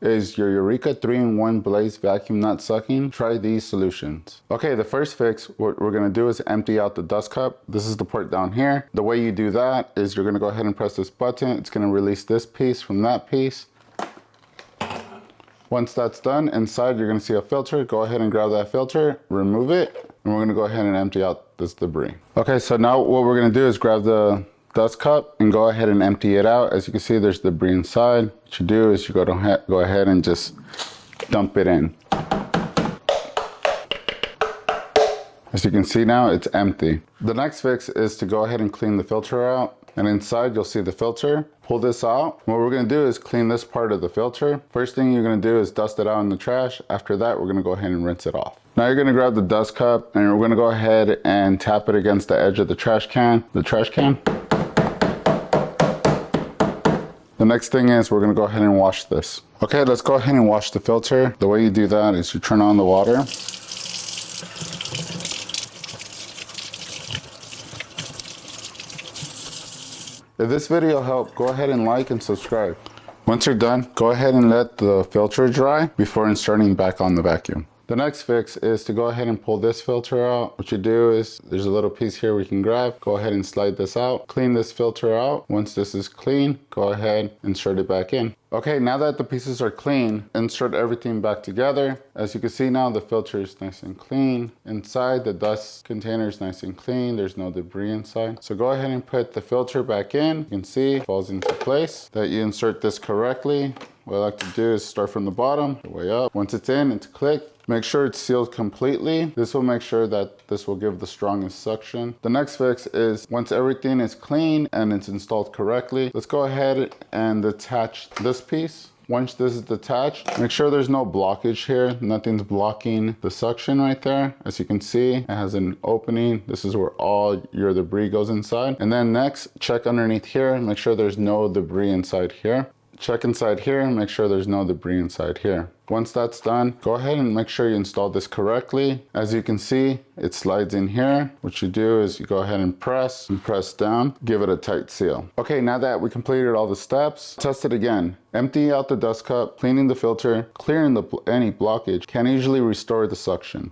is your Eureka 3-in-1 Blaze vacuum not sucking. Try these solutions. Okay, the first fix, what we're gonna do is empty out the dust cup. This is the part down here. The way you do that is you're gonna go ahead and press this button. It's gonna release this piece from that piece. Once that's done, inside you're gonna see a filter. Go ahead and grab that filter, remove it, and we're gonna go ahead and empty out this debris. Okay, so now what we're gonna do is grab the dust cup and go ahead and empty it out. As you can see, there's debris inside. What you do is you go ahead and just dump it in. As you can see now, it's empty. The next fix is to go ahead and clean the filter out. And inside you'll see the filter. Pull this out. What we're gonna do is clean this part of the filter. First thing you're gonna do is dust it out in the trash. After that, we're gonna go ahead and rinse it off. Now you're gonna grab the dust cup and we're gonna go ahead and tap it against the edge of the trash can. The next thing is we're gonna go ahead and wash this. Okay, let's go ahead and wash the filter. The way you do that is you turn on the water. If this video helped, go ahead and like and subscribe. Once you're done, go ahead and let the filter dry before starting back on the vacuum. The next fix is to go ahead and pull this filter out. What you do is, there's a little piece here we can grab. Go ahead and slide this out. Clean this filter out. Once this is clean, go ahead and insert it back in. Okay, now that the pieces are clean, insert everything back together. As you can see now, the filter is nice and clean. Inside, the dust container is nice and clean. There's no debris inside. So go ahead and put the filter back in. You can see it falls into place. That you insert this correctly. What I like to do is start from the bottom, the way up. Once it's in, it's clicked. Make sure it's sealed completely. This will make sure that this will give the strongest suction. The next fix is once everything is clean and it's installed correctly, let's go ahead and detach this piece. Once this is detached, make sure there's no blockage here. Nothing's blocking the suction right there. As you can see, it has an opening. This is where all your debris goes inside. And then next, check underneath here and make sure there's no debris inside here. Check inside here and make sure there's no debris inside here. Once that's done, go ahead and make sure you install this correctly. As you can see, it slides in here. What you do is you go ahead and press down, give it a tight seal. Okay, now that we completed all the steps, test it again. Empty out the dust cup, cleaning the filter, clearing any blockage can easily restore the suction.